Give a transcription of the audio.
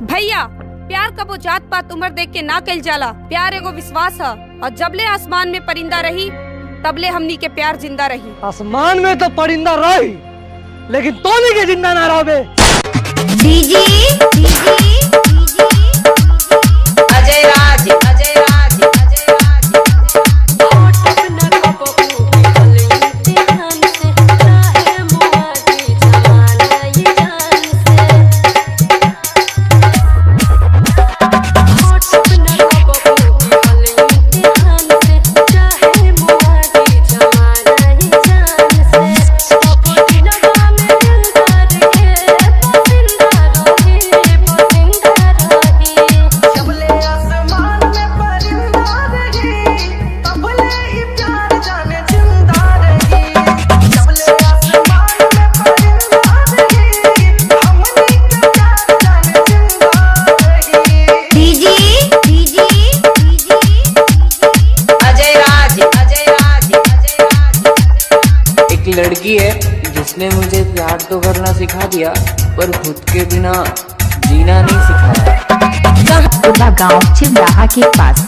भैया, प्यार का वो जात पात उम्र देख के ना कइल जाला। प्यार एगो विश्वास है और जबले आसमान में परिंदा रही तबले हमनी के प्यार जिंदा रही। आसमान में तो परिंदा रही लेकिन तोनी के जिंदा ना रहे। डीजी अजय राज अजय राज अजय राज लड़की है जिसने मुझे प्यार तो करना सिखा दिया पर खुद के बिना जीना नहीं सिखाया। गाँव चिल्लाहा के पास।